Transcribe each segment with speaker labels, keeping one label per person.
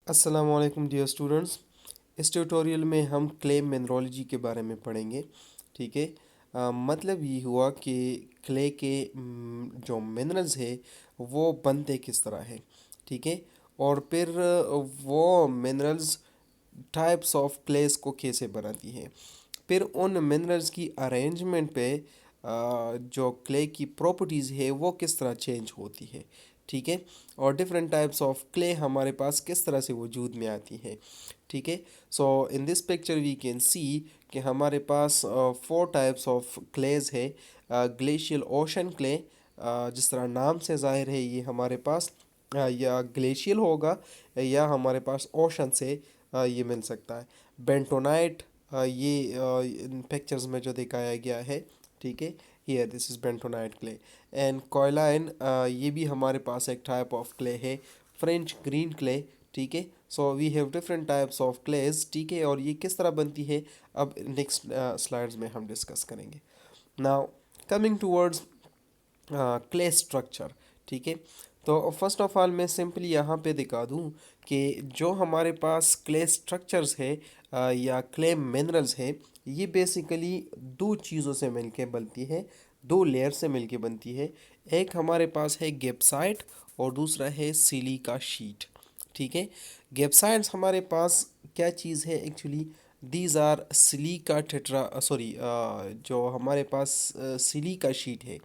Speaker 1: अस्सलाम वालेकुम dear students. इस ट्यूटोरियल में हम क्ले मिनरोलॉजी के बारे में पढ़ेंगे। ठीक है। मतलब ये हुआ कि क्ले के जो मिनरल्स है वो बनते किस तरह है। ठीक है। और फिर वो मिनरल्स टाइप्स ऑफ क्लेस को कैसे बनाती है। फिर उन मिनरल्स की अरेंजमेंट पे जो क्ले की प्रॉपर्टीज़ है वो किस तरह चेंज होती है। ठीक है। और डिफरेंट टाइप्स ऑफ क्ले हमारे पास किस तरह से वजूद में आती है। ठीक है। So in this picture we can see कि हमारे पास 4 टाइप्स ऑफ क्लेज है। ग्लेशियल ओशन क्ले, जिस तरह नाम से जाहिर है ये हमारे पास या ग्लेशियल होगा या हमारे पास ओशन से ये मिल सकता है। बेंटोनाइट, ये इन पिक्चर्स में जो दिखाया गया है। ठीक है। Here this is bentonite clay. And kaolin, ये भी हमारे पास एक टाइप ऑफ क्ले है। French green clay. ठीक है। So we have different types of clays. ठीक है। और ये किस तरह बनती है अब नेक्स्ट स्लाइड्स में हम डिस्कस करेंगे। Now coming towards clay structure. ठीक है। तो फर्स्ट ऑफ ऑल मैं सिंपली यहाँ पे दिखा दूँ कि जो हमारे पास क्ले स्ट्रक्चर्स है या क्ले मिनरल्स है, ये बेसिकली दो चीज़ों से मिलके बनती है, दो लेयर से मिलके बनती है। एक हमारे पास है गेप्साइट और दूसरा है सिलिका शीट। ठीक है। गेप्साइट्स हमारे पास क्या चीज़ है actually, these are silica tetra sorry, जो हमारे पास सिलिका शीट है,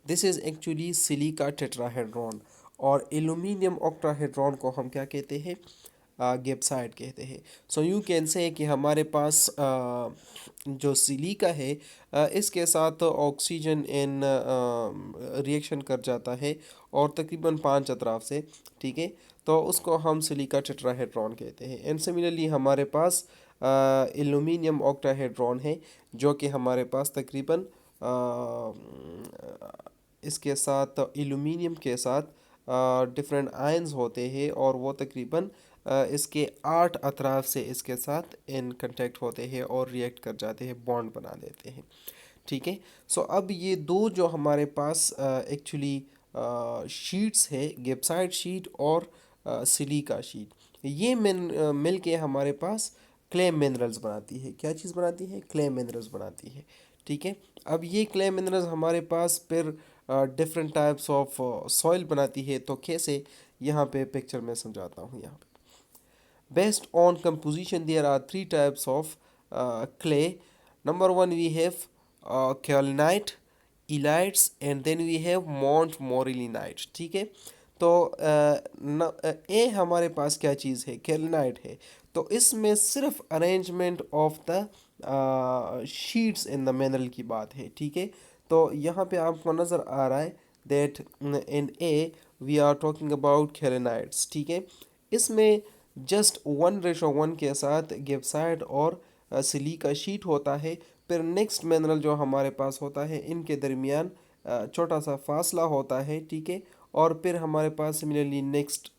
Speaker 1: this is actually silica tetrahedron. और एल्यूमिनियम ऑक्टाहेड्रॉन को हम क्या कहते हैं, गेप्साइड कहते हैं। सो यू कैन से कि हमारे पास जो सिलिका है इसके साथ ऑक्सीजन इन रिएक्शन कर जाता है और तकरीबन 5 अतराफ से। ठीक है। तो उसको हम सिलिका टेट्राहेड्रॉन कहते हैं। एंड सिमिलरली हमारे पास एल्यूमिनियम ऑक्टाहेड्रॉन है जो कि हमारे पास तकरीबन इसके साथ एल्यूमिनियम के साथ डिफरेंट आयंस होते हैं और वो तकरीबन इसके 8 अतराफ से इसके साथ इन कांटेक्ट होते हैं और रिएक्ट कर जाते हैं, बॉन्ड बना देते हैं। ठीक है। सो अब ये दो जो हमारे पास एक्चुअली शीट्स है, गेप्साइड शीट और सिलिका शीट, ये मिल के हमारे पास क्ले मिनरल्स बनाती है। क्या चीज़ बनाती है? क्ले मिनरल्स बनाती है। ठीक है। अब ये क्ले मिनरल्स हमारे पास फिर डिफरेंट टाइप्स ऑफ सॉइल बनाती है। तो कैसे, यहाँ पे पिक्चर में समझाता हूँ। यहाँ पे based on composition there are 3 types of clay. Number one we have kaolinite, elites, and then we have montmorillonite. ठीक है। तो ए हमारे पास क्या चीज़ है, केलिनाइट है। तो इसमें सिर्फ arrangement of the sheets in the mineral की बात है। ठीक है। तो यहाँ पे आपको नज़र आ रहा है that in a we are talking about kaolinites. ठीक है। इसमें जस्ट 1:1 के साथ गेप्साइड और सिलिका शीट होता है। फिर नेक्स्ट मिनरल जो हमारे पास होता है इनके दरमियान छोटा सा फासला होता है। ठीक है। और फिर हमारे पास similarly next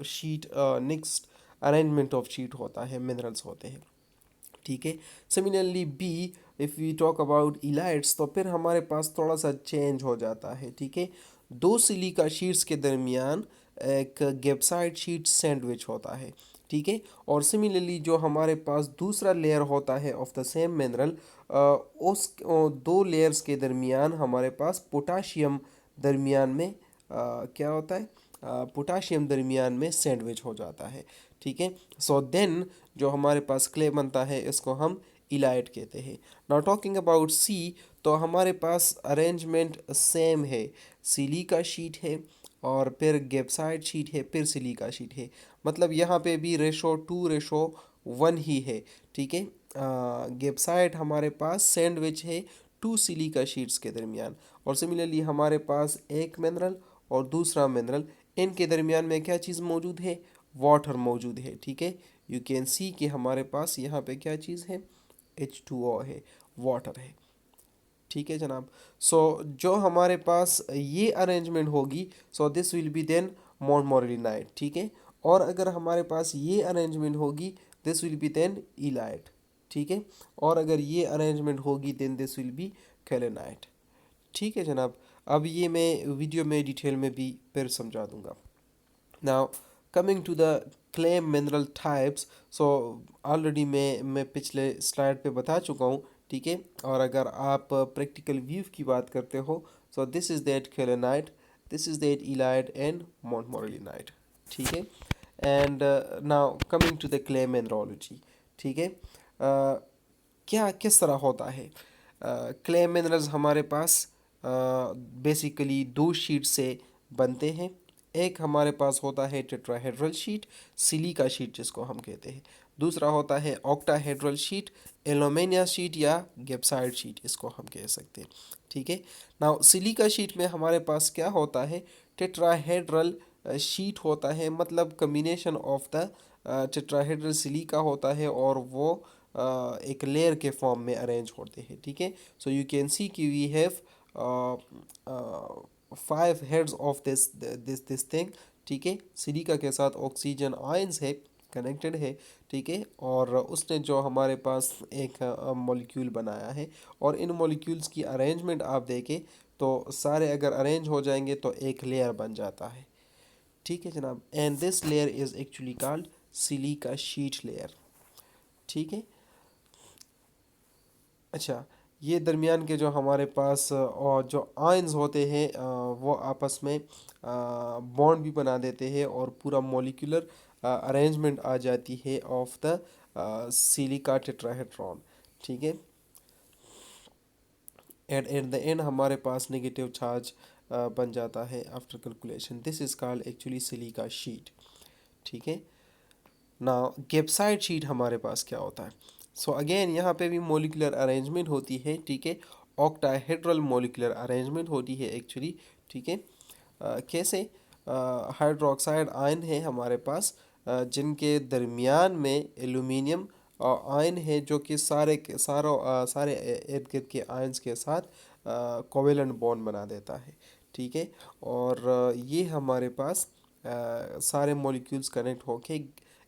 Speaker 1: sheet, next arrangement of sheet होता है, मिनरल्स होते हैं। ठीक है। Similarly B, if we talk about illites, तो फिर हमारे पास थोड़ा सा चेंज हो जाता है। ठीक है। दो सिलिका शीट्स के दरमियान एक गेप्साइड शीट सैंडविच होता है। ठीक है। और सिमिलरली जो हमारे पास दूसरा लेयर होता है ऑफ द सेम मिनरल, उस दो लेयर्स के दरमियान हमारे पास पोटाशियम दरमियान में क्या होता है, पोटाशियम दरमियान में सैंडविच हो जाता है। ठीक है। सो देन जो हमारे पास क्ले बनता है इसको हम इलाइट कहते हैं। नाउ टॉकिंग अबाउट सी, तो हमारे पास अरेंजमेंट सेम है, सिलिका शीट है और फिर गेप्साइड शीट है, फिर सिलिका शीट है। मतलब यहाँ पे भी रेशो 2:1 ही है। ठीक है। गेप्साइड हमारे पास सैंडविच है 2 सिलिका शीट्स के दरमियान। और सिमिलरली हमारे पास एक मिनरल और दूसरा मिनरल, इनके दरमियान में क्या चीज़ मौजूद है, वाटर मौजूद है। ठीक है। यू कैन सी कि हमारे पास यहाँ पे क्या चीज़ है, H2O है, वाटर है। ठीक है जनाब। सो जो हमारे पास ये अरेंजमेंट होगी, so this will be then montmorillonite. ठीक है। और अगर हमारे पास ये अरेंजमेंट होगी, this will be then illite. ठीक है। और अगर ये अरेंजमेंट होगी then this will be kaolinite. ठीक है जनाब। अब ये मैं वीडियो में डिटेल में भी फिर समझा दूंगा। Now coming to the clay mineral types, so already मैं पिछले स्लाइड पे बता चुका हूँ, ठीक है। और अगर आप प्रैक्टिकल व्यू की बात करते हो, so this is that kaolinite, this is that illite and montmorillonite, ठीक है। And now coming to the clay mineralogy, ठीक है। क्या किस तरह होता है क्ले मिनरल्स हमारे पास बेसिकली दो शीट से बनते हैं। एक हमारे पास होता है टेट्राहेड्रल शीट, सिलिका शीट जिसको हम कहते हैं। दूसरा होता है ऑक्टाहेड्रल शीट, एलोमेनिया शीट या गेप्साइड शीट इसको हम कह सकते हैं, ठीक है। नाउ सिलिका शीट में हमारे पास क्या होता है, टेट्राहेड्रल शीट होता है, मतलब combination of the tetrahedral silica होता है और वो एक लेयर के फॉर्म में अरेंज होते हैं, ठीक है। सो यू कैन सी कि we have 5 heads of this thing, ठीक है। सिलिका के साथ ऑक्सीजन आयंस है, कनेक्टेड है, ठीक है। और उसने जो हमारे पास एक मॉलिक्यूल बनाया है, और इन मॉलिक्यूल्स की अरेंजमेंट आप देखें तो सारे अगर अरेंज हो जाएंगे तो एक लेयर बन जाता है, ठीक है जनाब। And this layer is actually called silica sheet layer, ठीक है। अच्छा, ये दरमियान के जो हमारे पास और जो आयंस होते हैं वो आपस में बॉन्ड भी बना देते हैं और पूरा मॉलिक्यूलर अरेंजमेंट आ जाती है ऑफ द सिलिका टेट्राहेड्रॉन, ठीक है। एट एट द एंड हमारे पास नेगेटिव चार्ज बन जाता है after calculation. This is called actually silica sheet, ठीक है। ना गेप्साइड शीट हमारे पास क्या होता है, सो अगेन यहाँ पे भी मोलिकुलर अरेंजमेंट होती है, ठीक है। ऑक्टाहेड्रल मोलिकुलर अरेंजमेंट होती है एक्चुअली, ठीक है। कैसे, हाइड्रोक्साइड आयन है हमारे पास जिनके दरमियान में एल्यूमिनियम आयन है जो कि सारे इर्द गिर्द के आयन्स के साथ कोवेलेंट बॉन्ड बना देता है, ठीक है। और ये हमारे पास सारे मॉलिक्यूल्स कनेक्ट होके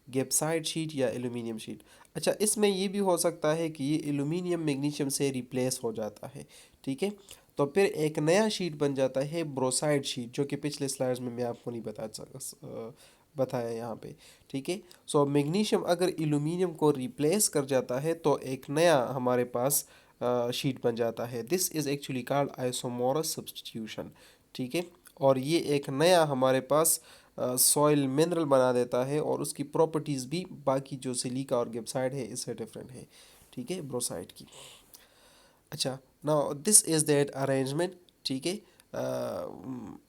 Speaker 1: गेप्साइड शीट या एल्यूमिनियम शीट। अच्छा, इसमें ये भी हो सकता है कि ये एल्यूमिनियम मैग्नीशियम से रिप्लेस हो जाता है, ठीक है। तो फिर एक नया शीट बन जाता है ब्रोसाइड शीट, जो कि पिछले स्लाइड्स में मैं आपको नहीं बताया यहाँ पे, ठीक है। सो मैग्नीशियम अगर एल्यूमिनियम को रिप्लेस कर जाता है तो एक नया हमारे पास शीट बन जाता है। This is actually called isomorphous substitution, ठीक है। और ये एक नया हमारे पास सॉइल मिनरल बना देता है और उसकी प्रॉपर्टीज़ भी बाकी जो सिलिका और गिब्साइड है इससे डिफरेंट है, ठीक है, ब्रोसाइड की। अच्छा, now this is that arrangement, ठीक है।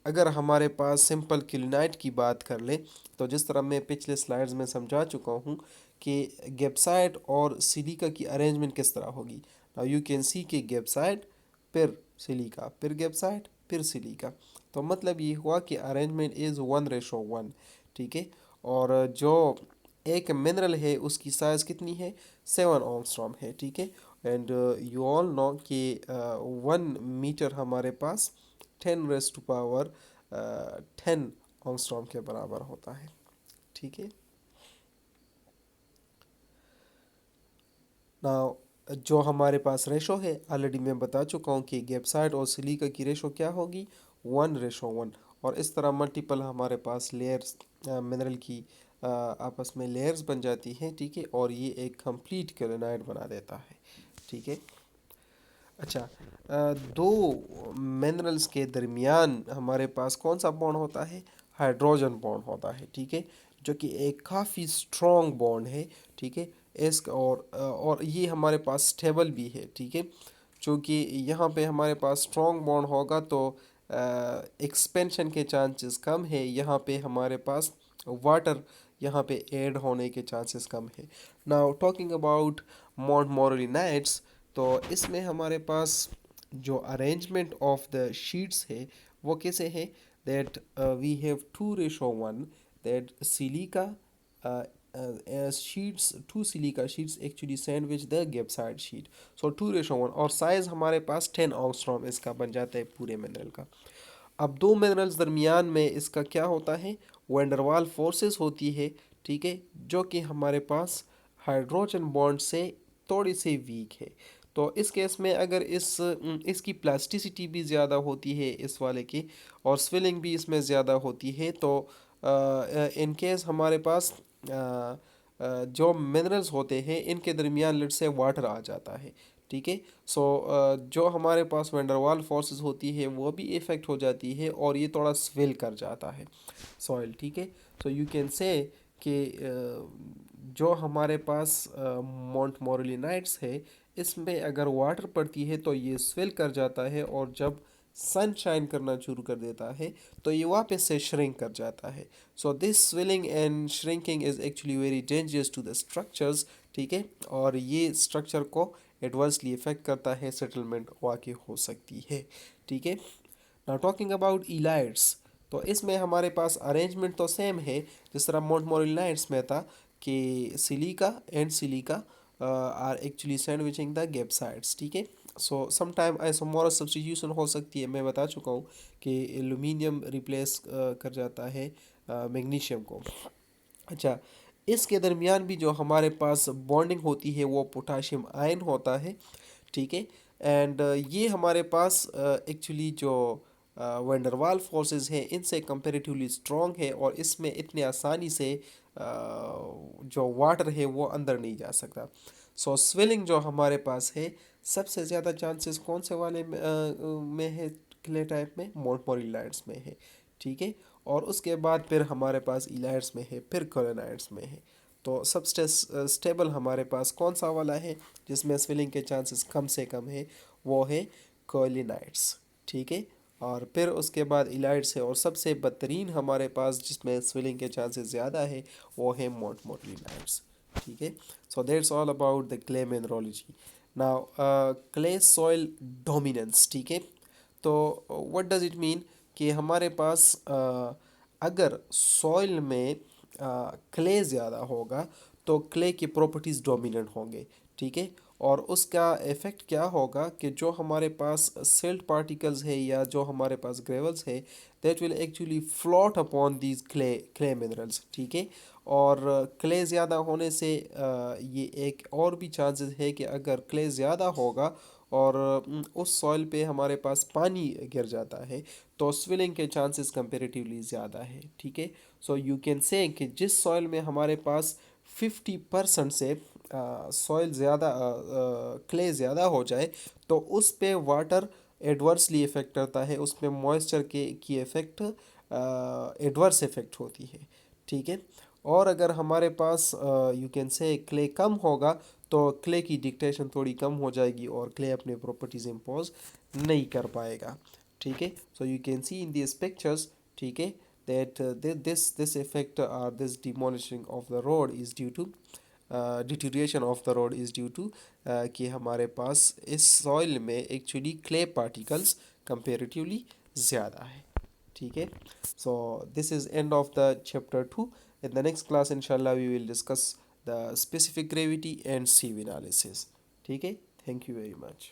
Speaker 1: अगर हमारे पास सिंपल क्लिनाइट की बात कर ले तो जिस तरह मैं पिछले स्लाइड्स में समझा चुका हूँ कि गेप्साइड और सिलिका की अरेंजमेंट किस तरह होगी। नाउ यू कैन सी कि गेप्साइड फिर सिलिका फिर गेप्साइड फिर सिलिका, तो मतलब ये हुआ कि अरेंजमेंट इज़ 1:1, ठीक है। और जो एक मिनरल है उसकी साइज़ कितनी है, 7 एंगस्ट्रॉम है, ठीक है। एंड यू ऑल नो कि 1 मीटर हमारे पास 10⁻10 एंगस्ट्रॉम के बराबर होता है, ठीक है। ना जो हमारे पास रेशो है ऑलरेडी मैं बता चुका हूँ कि गेप्साइड और सिलिका की रेशो क्या होगी, 1:1। और इस तरह मल्टीपल हमारे पास लेयर्स मिनरल की आपस में लेयर्स बन जाती हैं, ठीक है। और ये एक कंप्लीट क्लेनाइड बना देता है, ठीक है। अच्छा, दो मिनरल्स के दरमियान हमारे पास कौन सा बॉन्ड होता है, हाइड्रोजन बॉन्ड होता है, ठीक है। जो कि एक काफ़ी स्ट्रॉन्ग बॉन्ड है, ठीक है। इस और ये हमारे पास स्टेबल भी है, ठीक है। चूँकि यहाँ पे हमारे पास स्ट्रॉन्ग बॉन्ड होगा तो एक्सपेंशन के चांसेस कम है, यहाँ पे हमारे पास वाटर यहाँ पे ऐड होने के चांसेस कम है। नाउ टॉकिंग अबाउट मोंटमोरियनाइट्स, तो इसमें हमारे पास जो अरेंजमेंट ऑफ द शीट्स है वो कैसे है, that we have 2:1, that silica sheets, 2 silica sheets actually sandwich the gibbsite sheet. So 2:1 और साइज हमारे पास 10 एंगस्ट्रॉम इसका बन जाता है पूरे मिनरल का। अब दो मिनरल्स दरमियान में इसका क्या होता है, वैंडरवाल फोर्सेस होती है, ठीक है। जो कि हमारे पास हाइड्रोजन बॉन्ड से थोड़ी सी वीक है। तो इस केस में अगर इसकी प्लास्टिसिटी भी ज़्यादा होती है इस वाले की, और स्विलिंग भी इसमें ज़्यादा होती है, तो इन केस हमारे पास जो मिनरल्स होते हैं इनके दरमियान लेट से वाटर आ जाता है, ठीक है। सो जो हमारे पास वैंडरवाल फोर्सेस होती है वो भी इफ़ेक्ट हो जाती है और ये थोड़ा स्विल कर जाता है सॉइल, ठीक है। सो यू कैन से कि जो हमारे पास माउंट मोरेलिनाइट्स है इसमें अगर वाटर पड़ती है तो ये स्विल कर जाता है और जब सन शाइन करना शुरू कर देता है तो ये वापस से श्रिंक कर जाता है। So this swelling and shrinking is actually very dangerous to the structures, ठीक है। और ये स्ट्रक्चर को एडवर्सली इफेक्ट करता है, सेटलमेंट वाकई हो सकती है, ठीक है। नाउ टॉकिंग अबाउट इलाइट्स, तो इसमें हमारे पास अरेंजमेंट तो सेम है जिस तरह माउंट मोरेलिनाइट्स में था कि silica and silica are actually sandwiching the gap sides, ठीक है। सो समटाइम आइसोमोरस सब्स्टिट्यूशन हो सकती है, मैं बता चुका हूँ कि एल्यूमिनियम रिप्लेस कर जाता है मैग्नीशियम को। अच्छा, इसके दरमियान भी जो हमारे पास बॉन्डिंग होती है वो पोटाशियम आयन होता है, ठीक है। एंड ये हमारे पास एक्चुअली जो वैंडरवाल फोर्सेस हैं इनसे कंपैरेटिवली स्ट्रॉन्ग है और इसमें इतने आसानी से जो वाटर है वो अंदर नहीं जा सकता। सो स्विलिंग जो हमारे पास है सबसे ज़्यादा चांसेस कौन से वाले में है, क्ले टाइप में माउंट मोरेलिनाइट्स में है, ठीक है। और उसके बाद फिर हमारे पास इलाइट्स में है, फिर कोलेनाइट्स में है। तो सबसे स्टेबल हमारे पास कौन सा वाला है जिसमें स्विलिंग के चांसेस कम से कम है, वो है कोलिनाइट्स, ठीक है। और फिर उसके बाद इलाइट्स है और सबसे बदतरीन हमारे पास जिसमें स्विलिंग के चांसेस ज़्यादा है वो है माउंट मोरेलिनाइट्स, ठीक है। So that's all about the clay mineralogy. Now clay soil dominance, ठीक है। तो व्हाट डज इट मीन कि हमारे पास अगर सॉइल में क्ले ज़्यादा होगा तो क्ले की प्रॉपर्टीज़ डोमिनेंट होंगे, ठीक है। और उसका इफ़ेक्ट क्या होगा कि जो हमारे पास सिल्ट पार्टिकल्स है या जो हमारे पास ग्रेवल्स है that will actually float upon these clay minerals, ठीक है। और क्ले ज़्यादा होने से ये एक और भी चांसेस है कि अगर क्ले ज़्यादा होगा और उस सॉइल पे हमारे पास पानी गिर जाता है तो स्विलिंग के चांसेस कंपेरेटिवली ज़्यादा है, ठीक है। सो यू कैन से कि जिस सॉइल में हमारे पास 50% से सॉइल ज़्यादा क्ले ज़्यादा हो जाए तो उस पे वाटर एडवर्सली इफ़ेक्ट करता है, उसमें मॉइस्चर के की इफ़ेक्ट एडवर्स इफ़ेक्ट होती है, ठीक है। और अगर हमारे पास यू कैन से क्ले कम होगा तो क्ले की डिक्टेशन थोड़ी कम हो जाएगी और क्ले अपने प्रॉपर्टीज़ इम्पोज नहीं कर पाएगा, ठीक है। So you can C in this pictures, ठीक है, that this effect or this demolishing of the road is due to deterioration of the road is due to कि हमारे पास इस सॉइल में एक्चुअली क्ले पार्टिकल्स कंपेरेटिवली ज़्यादा है, ठीक है। So this is end of the chapter 2। In the next class इंशाल्लाह we will discuss the specific gravity and sieve analysis, ठीक है। Thank you very much.